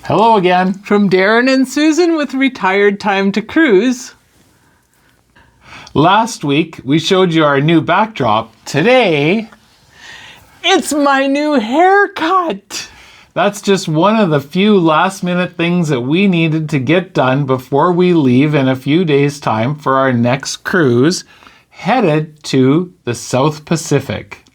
Hello again. From Darren and Susan with Retired Time to Cruise. Last week, we showed you our new backdrop. Today, it's my new haircut. That's just one of the few last-minute things that we needed to get done before we leave in a few days' time for our next cruise, headed to the South Pacific.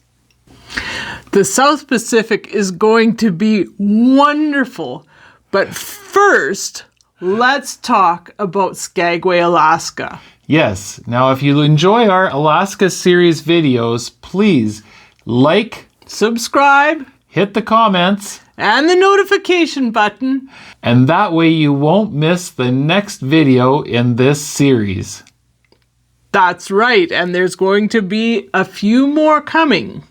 The South Pacific is going to be wonderful. But first, let's talk about Skagway, Alaska. Yes. Now, if you enjoy our Alaska series videos, please like, subscribe, hit the comments, and the notification button. And that way you won't miss the next video in this series. That's right. And there's going to be a few more coming.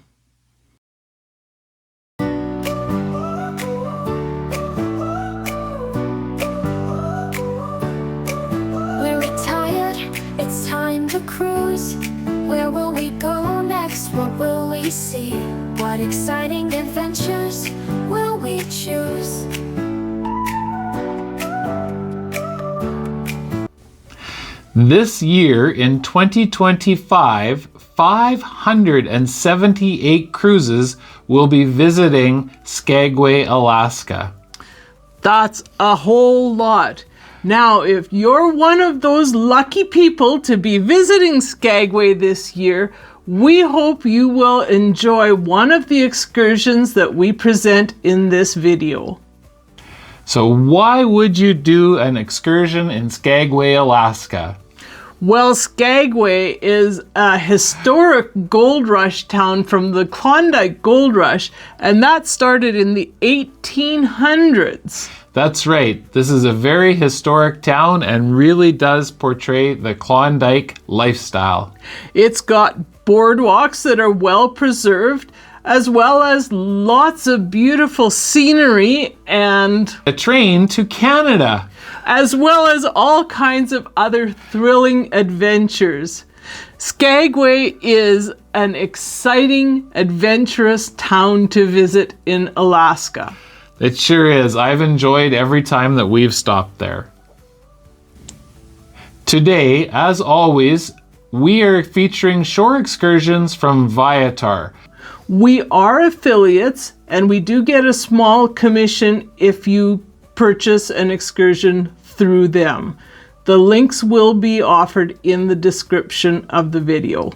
Cruise. Where will we go next? What will we see? What exciting adventures will we choose? This year in 2025, 578 cruises will be visiting Skagway, Alaska. That's a whole lot. Now, if you're one of those lucky people to be visiting Skagway this year, we hope you will enjoy one of the excursions that we present in this video. So why would you do an excursion in Skagway, Alaska? Well, Skagway is a historic gold rush town from the Klondike Gold Rush, and that started in the 1800s. That's right. This is a very historic town and really does portray the Klondike lifestyle. It's got boardwalks that are well preserved, as well as lots of beautiful scenery and a train to Canada, as well as all kinds of other thrilling adventures. Skagway is an exciting, adventurous town to visit in Alaska. It sure is. I've enjoyed every time that we've stopped there. Today, as always, we are featuring shore excursions from Viator. We are affiliates, and we do get a small commission if you purchase an excursion through them. The links will be offered in the description of the video.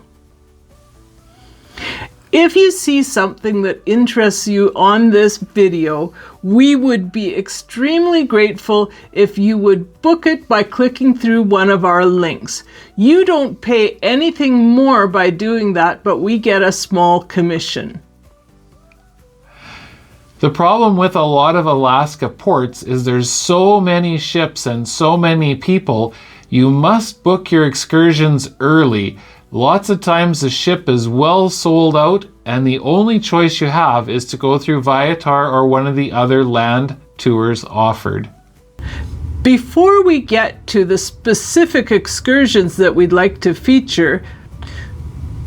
If you see something that interests you on this video, we would be extremely grateful if you would book it by clicking through one of our links. You don't pay anything more by doing that, but we get a small commission. The problem with a lot of Alaska ports is there's so many ships and so many people, you must book your excursions early. Lots of times the ship is well sold out and the only choice you have is to go through Viator or one of the other land tours offered. Before we get to the specific excursions that we'd like to feature,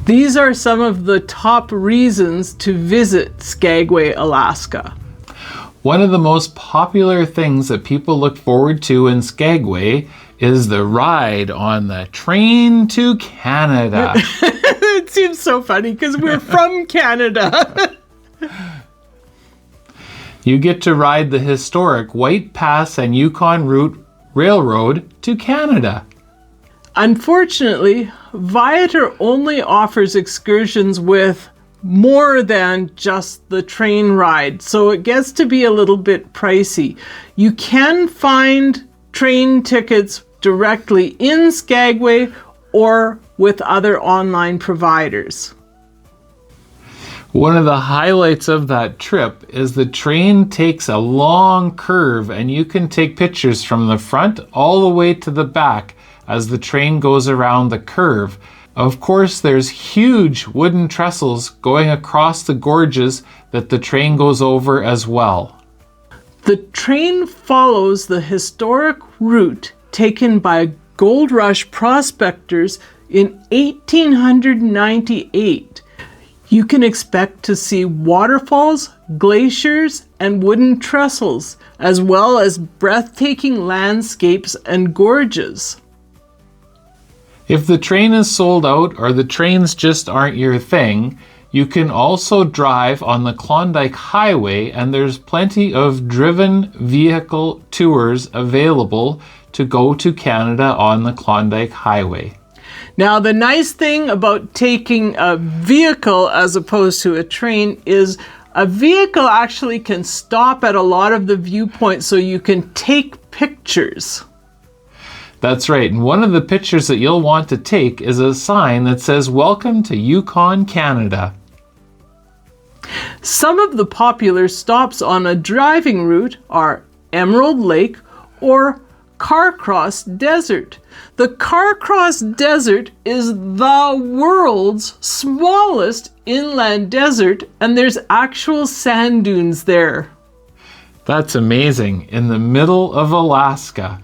these are some of the top reasons to visit Skagway, Alaska. One of the most popular things that people look forward to in Skagway is the ride on the train to Canada. It seems so funny because we're from Canada. You get to ride the historic White Pass and Yukon Route Railroad to Canada. Unfortunately, Viator only offers excursions with more than just the train ride, so it gets to be a little bit pricey. You can find train tickets directly in Skagway or with other online providers. One of the highlights of that trip is the train takes a long curve and you can take pictures from the front all the way to the back as the train goes around the curve. Of course, there's huge wooden trestles going across the gorges that the train goes over as well. The train follows the historic route taken by gold rush prospectors in 1898. You can expect to see waterfalls, glaciers, and wooden trestles, as well as breathtaking landscapes and gorges. If the train is sold out or the trains just aren't your thing, you can also drive on the Klondike Highway, and there's plenty of driven vehicle tours available to go to Canada on the Klondike Highway. Now, the nice thing about taking a vehicle as opposed to a train is a vehicle actually can stop at a lot of the viewpoints so you can take pictures. That's right, and one of the pictures that you'll want to take is a sign that says, "Welcome to Yukon, Canada." Some of the popular stops on a driving route are Emerald Lake or Carcross Desert. The Carcross Desert is the world's smallest inland desert, and there's actual sand dunes there. That's amazing, in the middle of Alaska.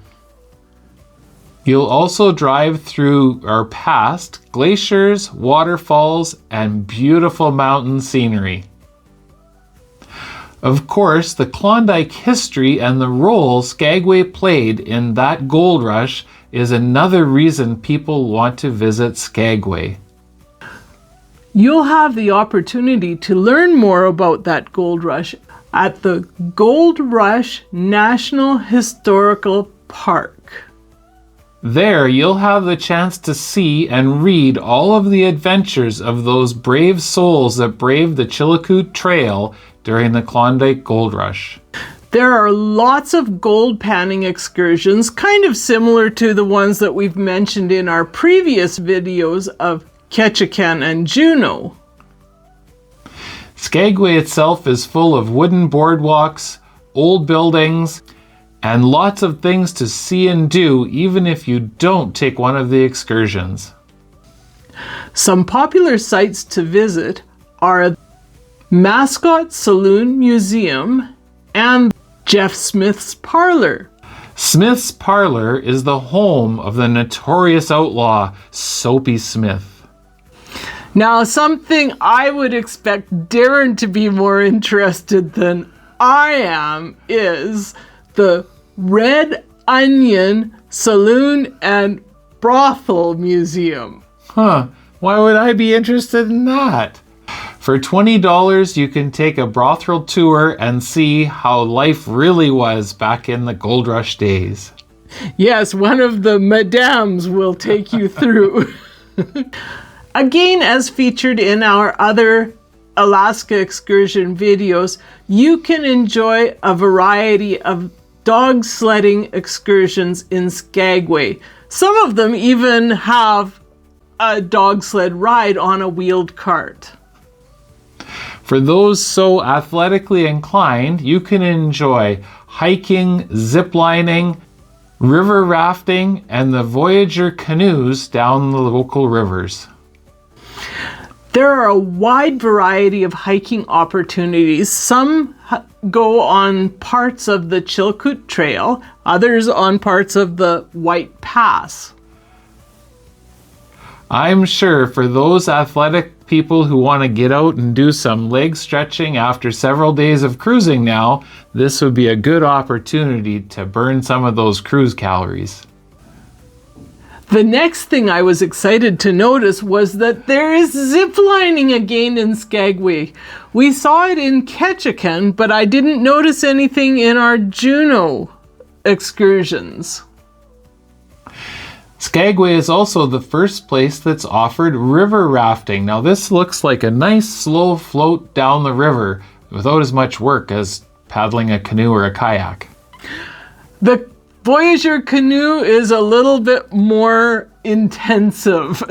You'll also drive through or past glaciers, waterfalls, and beautiful mountain scenery. Of course, the Klondike history and the role Skagway played in that gold rush is another reason people want to visit Skagway. You'll have the opportunity to learn more about that gold rush at the Gold Rush National Historical Park. There, you'll have the chance to see and read all of the adventures of those brave souls that braved the Chilkoot Trail during the Klondike Gold Rush. There are lots of gold panning excursions, kind of similar to the ones that we've mentioned in our previous videos of Ketchikan and Juneau. Skagway itself is full of wooden boardwalks, old buildings, and lots of things to see and do even if you don't take one of the excursions. Some popular sites to visit are Mascot Saloon Museum and Jeff Smith's Parlor. Smith's Parlor is the home of the notorious outlaw, Soapy Smith. Now, something I would expect Darren to be more interested than I am is the Red Onion Saloon and Brothel Museum. Huh, why would I be interested in that? For $20, you can take a brothel tour and see how life really was back in the Gold Rush days. Yes, one of the madams will take you through. Again, as featured in our other Alaska excursion videos, you can enjoy a variety of dog sledding excursions in Skagway. Some of them even have a dog sled ride on a wheeled cart. For those so athletically inclined, you can enjoy hiking, ziplining, river rafting, and the Voyageur canoes down the local rivers. There are a wide variety of hiking opportunities. Some go on parts of the Chilkoot Trail, others on parts of the White Pass. I'm sure for those athletic people who want to get out and do some leg stretching after several days of cruising now, this would be a good opportunity to burn some of those cruise calories. The next thing I was excited to notice was that there is ziplining again in Skagway. We saw it in Ketchikan, but I didn't notice anything in our Juneau excursions. Skagway is also the first place that's offered river rafting. Now this looks like a nice slow float down the river without as much work as paddling a canoe or a kayak. The Voyageur canoe is a little bit more intensive.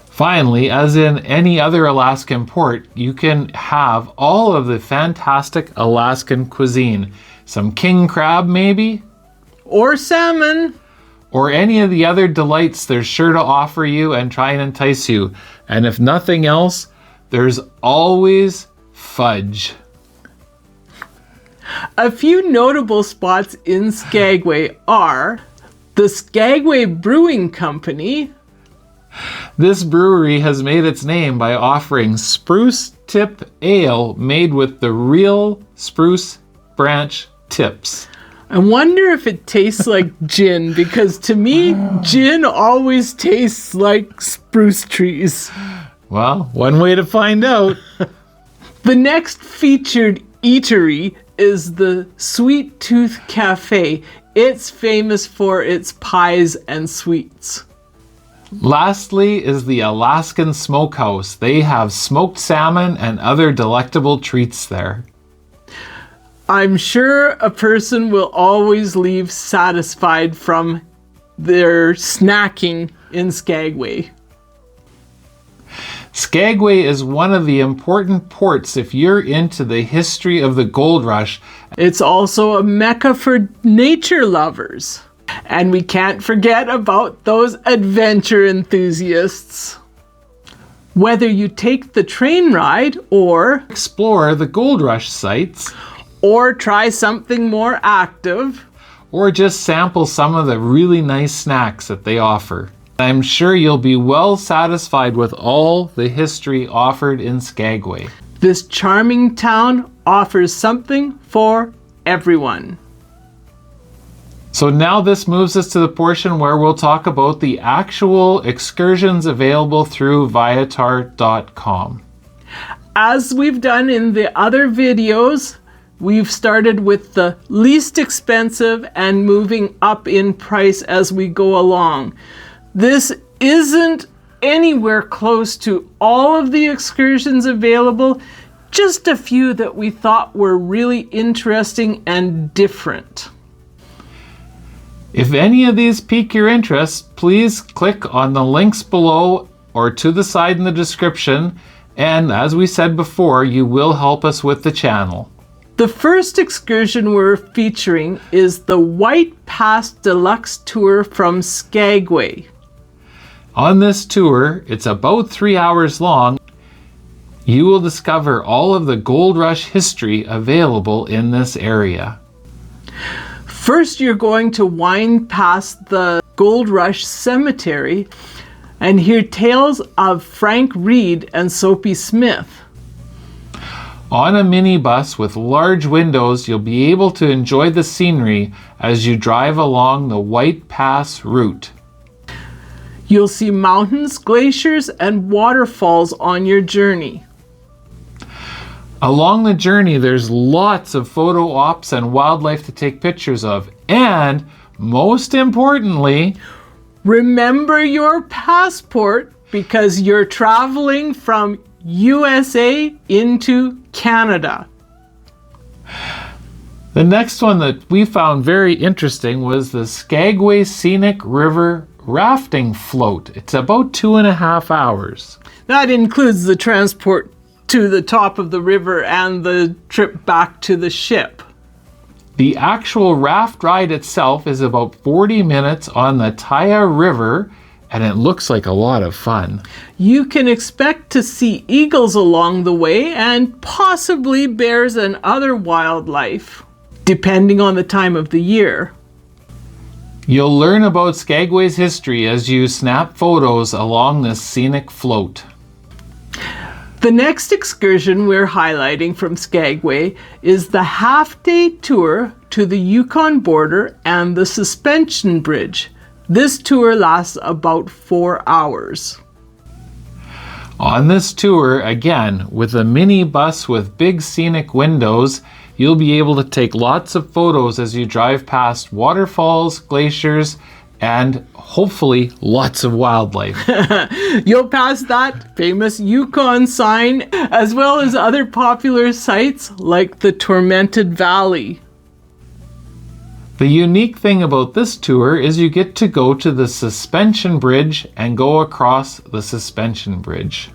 Finally, as in any other Alaskan port, you can have all of the fantastic Alaskan cuisine. Some king crab maybe? Or salmon. Or any of the other delights they're sure to offer you and try and entice you. And if nothing else, there's always fudge. A few notable spots in Skagway are the Skagway Brewing Company, This brewery has made its name by offering spruce tip ale made with the real spruce branch tips. I wonder if it tastes like gin, because to me, gin always tastes like spruce trees. Well, one way to find out. The next featured eatery is the Sweet Tooth Cafe. It's famous for its pies and sweets. Lastly is the Alaskan Smokehouse. They have smoked salmon and other delectable treats there. I'm sure a person will always leave satisfied from their snacking in Skagway. Skagway is one of the important ports if you're into the history of the gold rush. It's also a mecca for nature lovers. And we can't forget about those adventure enthusiasts. Whether you take the train ride or Explore the gold rush sites, or try something more active, or just sample some of the really nice snacks that they offer. I'm sure you'll be well satisfied with all the history offered in Skagway. this charming town offers something for everyone. So now this moves us to the portion where we'll talk about the actual excursions available through Viator.com. As we've done in the other videos, we've started with the least expensive and moving up in price as we go along. This isn't anywhere close to all of the excursions available, just a few that we thought were really interesting and different. If any of these pique your interest, please click on the links below or to the side in the description. And as we said before, you will help us with the channel. The first excursion we're featuring is the White Pass Deluxe Tour from Skagway. On this tour, it's about 3 hours long. You will discover all of the gold rush history available in this area. First, you're going to wind past the Gold Rush Cemetery and hear tales of Frank Reed and Soapy Smith. On a minibus with large windows, you'll be able to enjoy the scenery as you drive along the White Pass route. You'll see mountains, glaciers, and waterfalls on your journey. Along the journey, there's lots of photo ops and wildlife to take pictures of. And most importantly, remember your passport because you're traveling from USA into Canada. the next one that we found very interesting was the Skagway Scenic River Rafting Float. It's about 2.5 hours. That includes the transport to the top of the river and the trip back to the ship. The actual raft ride itself is about 40 minutes on the Taya River, and it looks like a lot of fun. You can expect to see eagles along the way and possibly bears and other wildlife, depending on the time of the year. You'll learn about Skagway's history as you snap photos along this scenic float. The next excursion we're highlighting from Skagway is the half-day tour to the Yukon border and the suspension bridge. This tour lasts about 4 hours. On this tour, again, with a mini bus with big scenic windows, you'll be able to take lots of photos as you drive past waterfalls, glaciers, and hopefully lots of wildlife. You'll pass that famous Yukon sign, as well as other popular sites like the Tormented Valley. The unique thing about this tour is you get to go to the suspension bridge and go across the suspension bridge.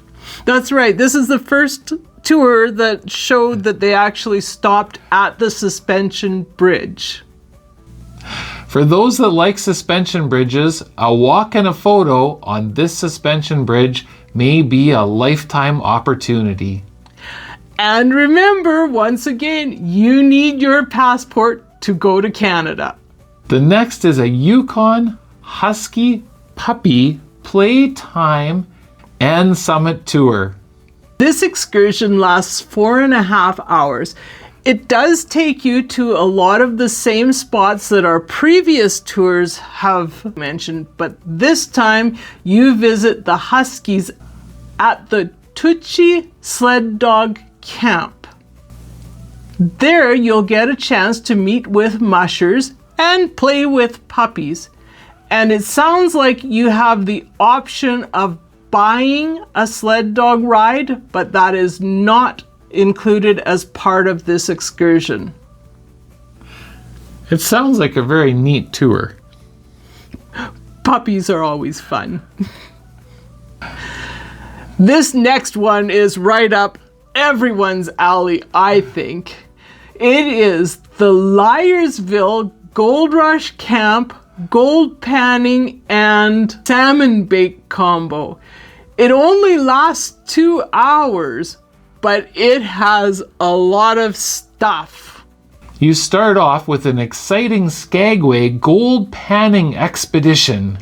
That's right. This is the first tour that showed that they actually stopped at the suspension bridge. For those that like suspension bridges, a walk and a photo on this suspension bridge may be a lifetime opportunity. And remember, once again, you need your passport to go to Canada. The next is a Yukon Husky puppy Playtime and Summit Tour. This excursion lasts 4.5 hours. It does take you to a lot of the same spots that our previous tours have mentioned, but this time you visit the Huskies at the Tucci Sled Dog Camp. There you'll get a chance to meet with mushers and play with puppies. And it sounds like you have the option of buying a sled dog ride, but that is not included as part of this excursion. It sounds like a very neat tour. Puppies are always fun. This next one is right up everyone's alley, I think. It is the Liarsville Gold Rush Camp Gold Panning and Salmon Bake combo. It only lasts 2 hours, but it has a lot of stuff. You start off with an exciting Skagway gold panning expedition.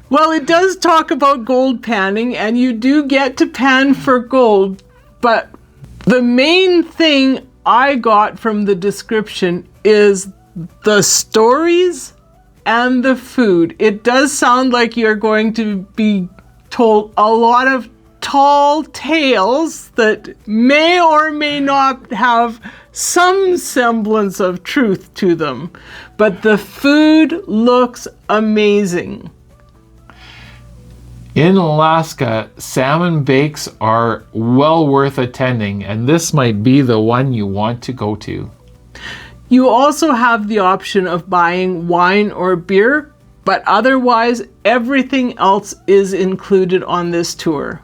Well, it does talk about gold panning, and you do get to pan for gold, but the main thing I got from the description is the stories and the food. It does sound like you're going to be told a lot of tall tales that may or may not have some semblance of truth to them, but the food looks amazing. In Alaska, salmon bakes are well worth attending, and this might be the one you want to go to. You also have the option of buying wine or beer, but otherwise everything else is included on this tour.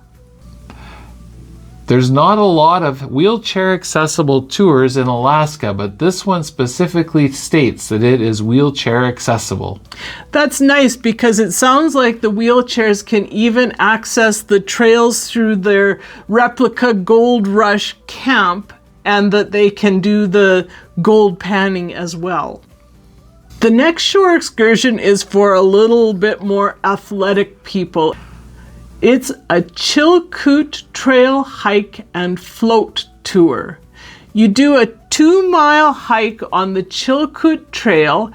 There's not a lot of wheelchair accessible tours in Alaska, but this one specifically states that it is wheelchair accessible. That's nice because it sounds like the wheelchairs can even access the trails through their replica Gold Rush camp, and that they can do the gold panning as well. The next shore excursion is for a little bit more athletic people. It's a Chilkoot trail hike and float tour. You do a 2-mile hike on the Chilkoot trail,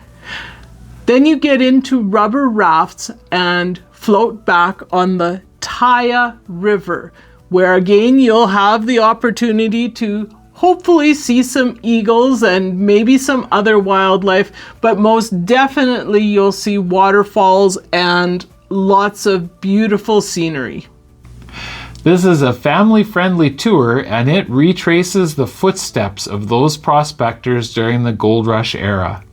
then you get into rubber rafts and float back on the Taya River, where again you'll have the opportunity to hopefully see some eagles and maybe some other wildlife, but most definitely you'll see waterfalls and lots of beautiful scenery. This is a family-friendly tour, and it retraces the footsteps of those prospectors during the Gold Rush era.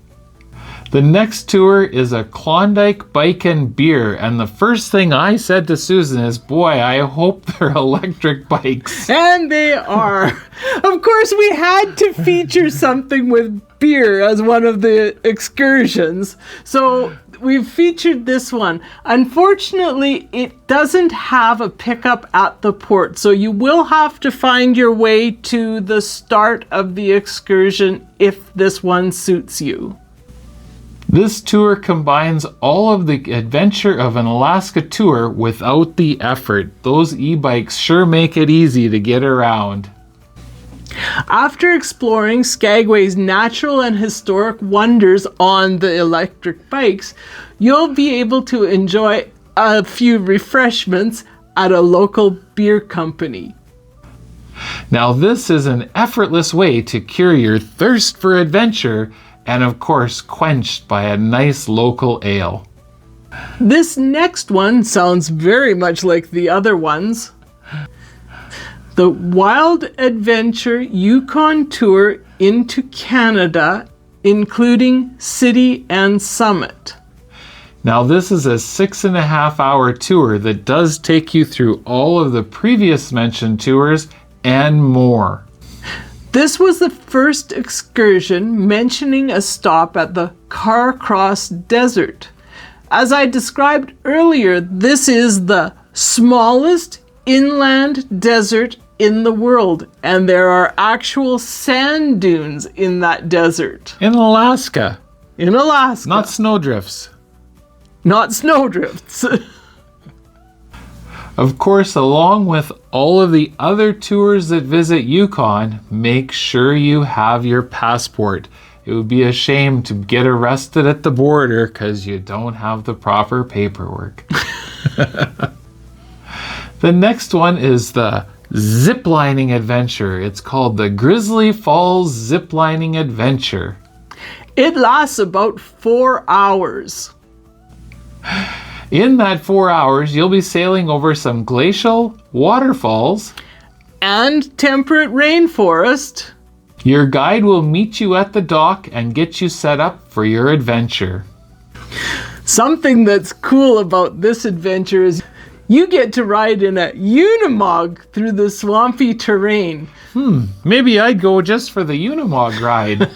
The next tour is a Klondike Bike and Beer, and the first thing I said to Susan is, boy, I hope they're electric bikes. And they are. Of course, we had to feature something with beer as one of the excursions. So we've featured this one. Unfortunately, it doesn't have a pickup at the port, so you will have to find your way to the start of the excursion if this one suits you. This tour combines all of the adventure of an Alaska tour without the effort. Those e-bikes sure make it easy to get around. After exploring Skagway's natural and historic wonders on the electric bikes, you'll be able to enjoy a few refreshments at a local beer company. Now, this is an effortless way to cure your thirst for adventure, and of course quenched by a nice local ale. This next one sounds very much like the other ones. The Wild Adventure Yukon Tour into Canada, including City and Summit. Now, this is a 6.5-hour tour that does take you through all of the previous mentioned tours and more. This was the first excursion mentioning a stop at the Carcross Desert. As I described earlier, this is the smallest inland desert in the world, and there are actual sand dunes in that desert. In Alaska. In Alaska. Not snowdrifts. not snowdrifts. Of course, along with all of the other tours that visit Yukon, make sure you have your passport. It would be a shame to get arrested at the border because you don't have the proper paperwork. The next one is the ziplining adventure. It's called the Grizzly Falls Ziplining Adventure. It lasts about 4 hours. In that 4 hours, you'll be sailing over some glacial waterfalls And temperate rainforest. Your guide will meet you at the dock and get you set up for your adventure. Something that's cool about this adventure is you get to ride in a Unimog through the swampy terrain. Maybe I'd go just for the Unimog ride.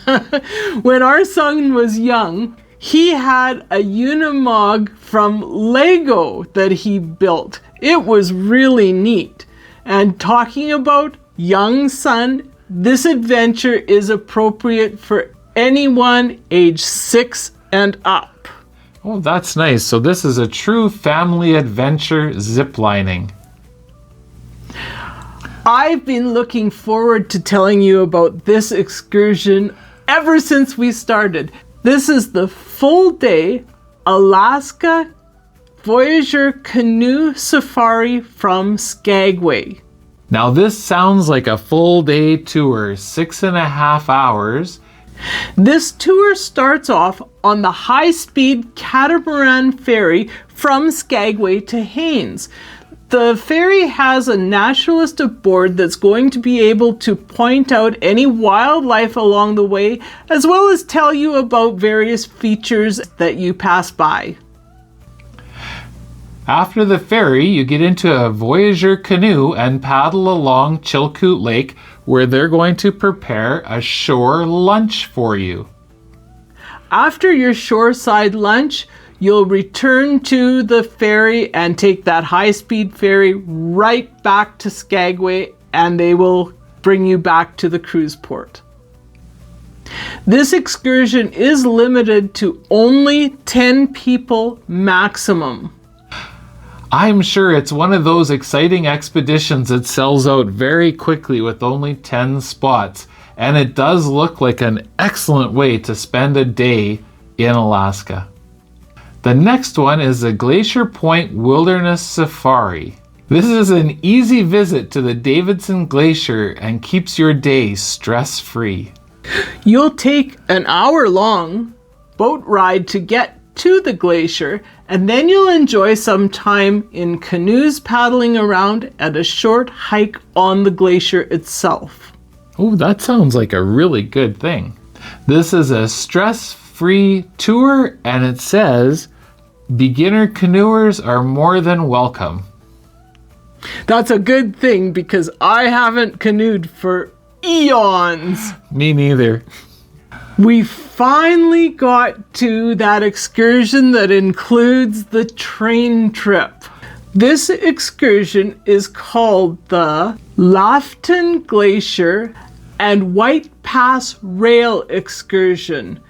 When our son was young, he had a Unimog from Lego that he built. It was really neat. And talking about young son, this adventure is appropriate for anyone age 6 and up. Oh, that's nice. So this is a true family adventure ziplining. I've been looking forward to telling you about this excursion ever since we started. This is the full day Alaska Voyageur canoe safari from Skagway. Now this sounds like a full day tour, 6.5 hours. This tour starts off on the high-speed catamaran ferry from Skagway to Haines. The ferry has a naturalist aboard that's going to be able to point out any wildlife along the way, as well as tell you about various features that you pass by. After the ferry, you get into a Voyageur canoe and paddle along Chilkoot Lake, where they're going to prepare a shore lunch for you. After your shoreside lunch, you'll return to the ferry and take that high-speed ferry right back to Skagway, and they will bring you back to the cruise port. This excursion is limited to only 10 people maximum. I'm sure it's one of those exciting expeditions that sells out very quickly with only 10 spots, and it does look like an excellent way to spend a day in Alaska. The next one is the Glacier Point Wilderness Safari. This is an easy visit to the Davidson Glacier and keeps your day stress-free. You'll take an hour-long boat ride to get to the glacier, and then you'll enjoy some time in canoes paddling around and a short hike on the glacier itself. Oh, that sounds like a really good thing. This is a stress-free tour, and it says, beginner canoers are more than welcome. That's a good thing because I haven't canoed for eons. Me neither. We finally got to that excursion that includes the train trip. This excursion is called the Lafton Glacier and White Pass Rail Excursion.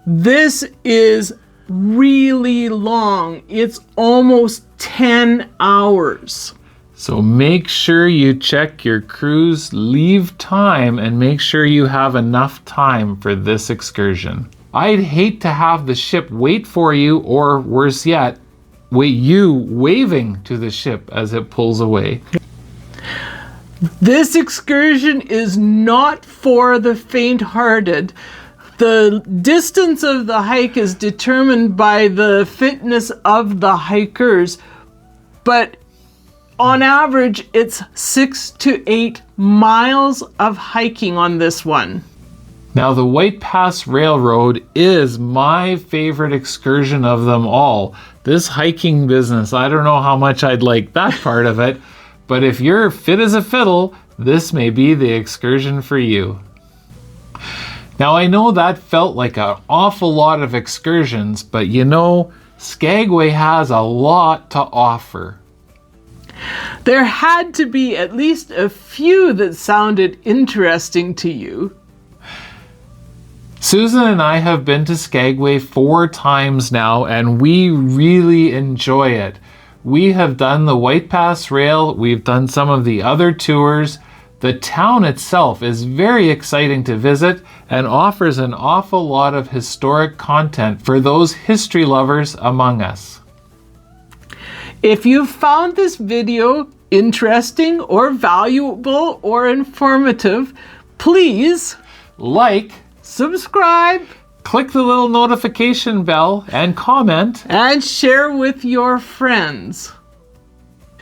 This is really long. It's almost 10 hours. So make sure you check your cruise leave time and make sure you have enough time for this excursion. I'd hate to have the ship wait for you, or worse yet, you waving to the ship as it pulls away. This excursion is not for the faint-hearted. The distance of the hike is determined by the fitness of the hikers, but on average, it's 6 to 8 miles of hiking on this one. Now, the White Pass Railroad is my favorite excursion of them all. This hiking business, I don't know how much I'd like that part of it, but if you're fit as a fiddle, this may be the excursion for you. Now, I know that felt like an awful lot of excursions, but you know, Skagway has a lot to offer. There had to be at least a few that sounded interesting to you. Susan and I have been to Skagway 4 times now, and we really enjoy it. We have done the White Pass Rail, we've done some of the other tours. The town itself is very exciting to visit and offers an awful lot of historic content for those history lovers among us. If you found this video interesting or valuable or informative, please Like, subscribe click the little notification bell, and comment. and share with your friends.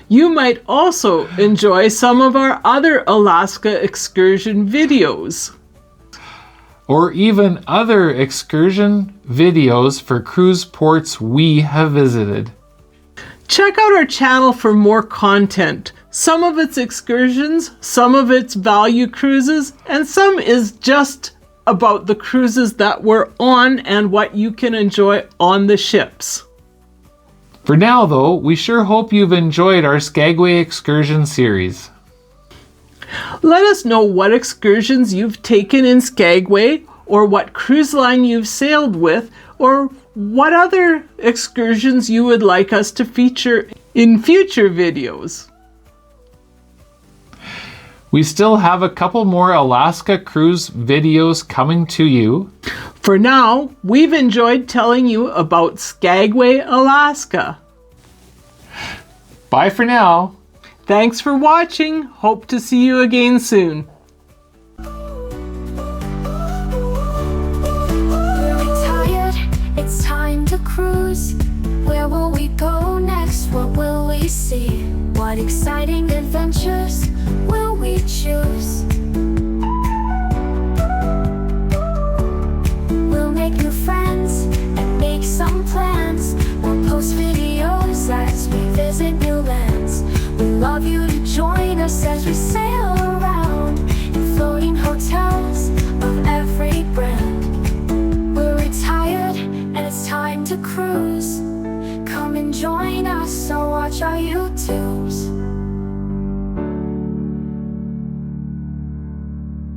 You might also enjoy some of our other Alaska excursion videos. Or even other excursion videos for cruise ports we have visited. Check out our channel for more content. Some of it's excursions, some of it's value cruises, and some is just about the cruises that we're on and what you can enjoy on the ships. For now though, we sure hope you've enjoyed our Skagway excursion series. Let us know what excursions you've taken in Skagway, or what cruise line you've sailed with, or what other excursions you would like us to feature in future videos. We still have a couple more Alaska cruise videos coming to you. For now, we've enjoyed telling you about Skagway, Alaska. Bye for now. Thanks for watching. Hope to see you again soon. We're tired, it's time to cruise. Where will we go next? What will we see? What exciting adventures will we choose? We'll make new friends and make some plans. We'll post videos as we visit new lands. We love you to join us as we sail around in floating hotels of every brand. We're retired and it's time to cruise. Come and join us or watch our YouTubes.